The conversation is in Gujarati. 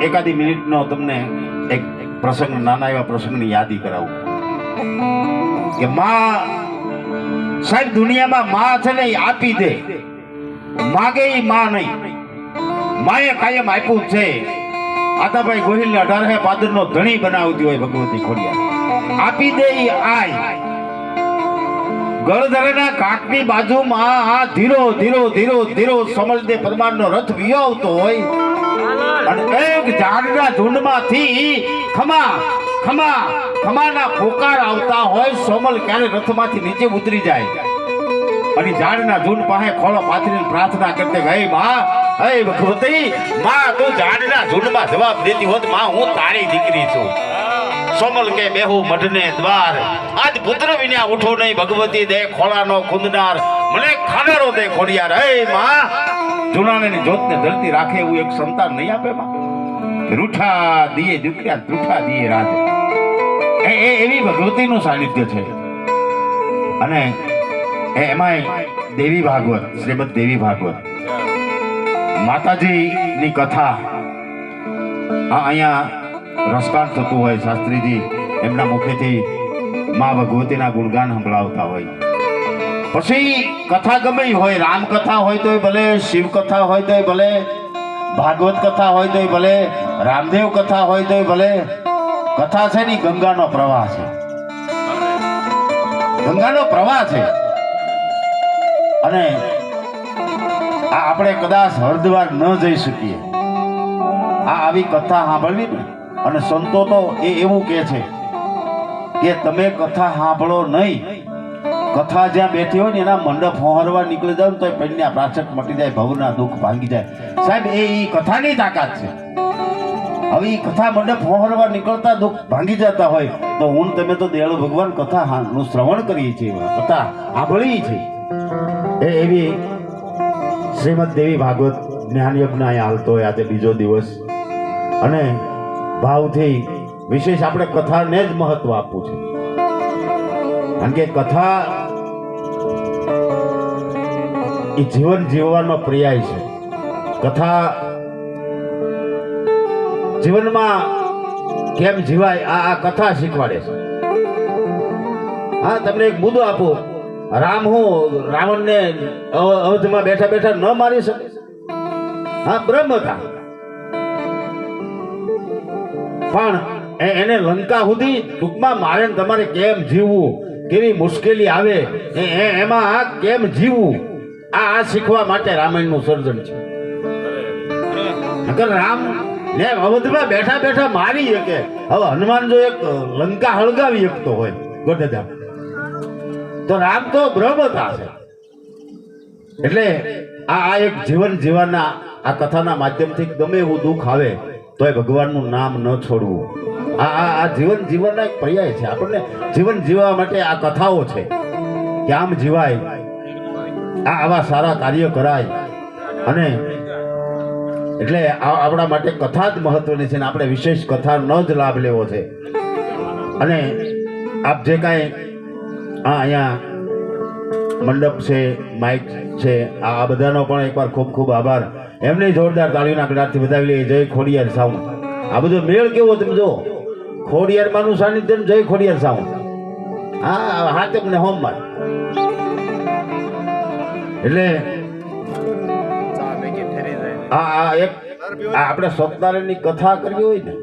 એકાદી મિનિટનો તમને એક પ્રસંગ, નાના એવા પ્રસંગની યાદી કરાવું કે માં સાહેબ દુનિયામાં માં છે ને એ આપી દે, માગે એ માં નહીં, માએ કાયમ આપ્યું છે. આતાભાઈ ગોહિલ ને 18 પાદરનો ધણી બનાવતી હોય ભગવતી ખોડિયાર. આપી દે ઈ આય ગળધરના કાકની બાજુમાં આ ધીરો ધીરો ધીરો ધીરો સમલદે પરમારનો રથ વિયાવતો હોય અને એક ઝાડના ઝુંડમાંથી ખમા ખમા ખમાના પોકાર આવતા હોય. સોમલ ક્યારે રથમાંથી નીચે ઉતરી જાય અને ઝાડના ઝુંડ પાસે ખોળો પાથરીને પ્રાર્થના કરતે, હે માં, હે ભગવતી માં, તું ઝાડના ઝુંડમાં જવાબ દેતી હોત માં, હું તારી દીકરી છું. સોમલ કે બેહુ મઢને દ્વાર, આજ પુત્ર વિના ઉઠો નહીં. ભગવતી દે ખોળાનો ખુંદનાર, મને ખાનારો દે ખોડિયાર. હે માં, જુનાની જોતને ધરતી રાખે એવું એક સંતાન નહીં આપે માં? રૂઠા દીએ દીકરા, રૂઠા દીએ રાજ. એવી ભગવતીનું સાનિધ્ય છે. અને એમાંય દેવી ભાગવત, શ્રીમદ દેવી ભાગવત માતાજીની કથા અહીંયા રસપાન થતું હોય. શાસ્ત્રીજી એમના મુખેથી મા ભગવતીના ગુણગાન સંભળાવતા હોય. પછી કથા ગમે હોય, રામ કથા હોય તોય ભલે, શિવ કથા હોય તોય ભલે, ભાગવત કથા હોય તોય ભલે, રામદેવ કથા હોય તોય ભલે. કથા છે ને ગંગાનો પ્રવાહ છે, ગંગાનો પ્રવાહ છે. અને આ આપણે કદાચ હરદ્વાર ન જઈ શકીએ, આવી કથા સાંભળવી ને. અને સંતો તો એવું કહે છે કે તમે કથા સાંભળો નહીં, કથા જ્યાં બેઠી હોય ને એના મંડપ હોહરવા નીકળી જાવ ને તો પૈણ્યા પ્રાચક મટી જાય, ભવના દુઃખ ભાંગી જાય. સાહેબ એ કથાની તાકાત છે. હવે એ કથા મંડપ હોહરવા નીકળતા દુઃખ ભાંગી જતા હોય તો હું તમે તો દયાળુ ભગવાન કથાનું શ્રવણ કરીએ છીએ, કથા સાંભળીએ છીએ. એવી શ્રીમદ દેવી ભાગવત જ્ઞાન યજ્ઞ અહીંયા હાલતો હોય. આજે બીજો દિવસ અને ભાવથી વિશેષ આપણે કથાને જ મહત્વ આપવું છે. કારણ કે કથા એ જીવન જીવવાનો પર્યાય છે. કથા જીવનમાં કેમ જીવાય આ કથા શીખવાડે છે. હા, તમને એક મુદ્દો આપો. રામ હું રાવણને અવધમાં બેઠા બેઠા ન મારી શકે? હા, બ્રહ્મ હતા, પણ એને લંકા સુધી ટૂંકમાં મારે તમારે કેમ જીવવું, કેવી મુશ્કેલી આવે એમાં કેમ જીવવું, આ શીખવા માટે રામાયણનું સર્જન છે. નકર રામ ને અવધમાં બેઠા બેઠા મારી શકે. હવે હનુમાન જો એક લંકા હળગાવી શકતો હોય ગોડેદા, તો રામ તો બ્રહ્મ હતા છે. એટલે આ એક જીવન જીવવાના આ કથાના માધ્યમથી ગમે એવું દુઃખ આવે તોય ભગવાનનું નામ ન છોડવું. આ જીવન જીવનનો એક પર્યાય છે. આપણને જીવન જીવવા માટે આ કથાઓ છે કે આમ જીવાય, આવા સારા કાર્ય કરાય. અને એટલે આપણા માટે કથા જ મહત્વની છે ને આપણે વિશેષ કથાનો જ લાભ લેવો છે. અને આપ જે કાંઈ અહીંયા મંડપ છે, માઇક છે, આ બધાનો પણ એકવાર ખૂબ ખૂબ આભાર. એમને જોરદાર તાળીઓના ગળાથી વધાવી લઈએ. જય ખોડિયાર સાઉન્ડ. આ બધો મેળ કેવો તમે જો, ખોડિયાર માનું સાનિધ્ય, જય ખોડિયાર સાઉન્ડ. હા, હા તમને હોમમાં એટલે આ એક આપણે સત્યનારાયણની કથા કરવી હોય ને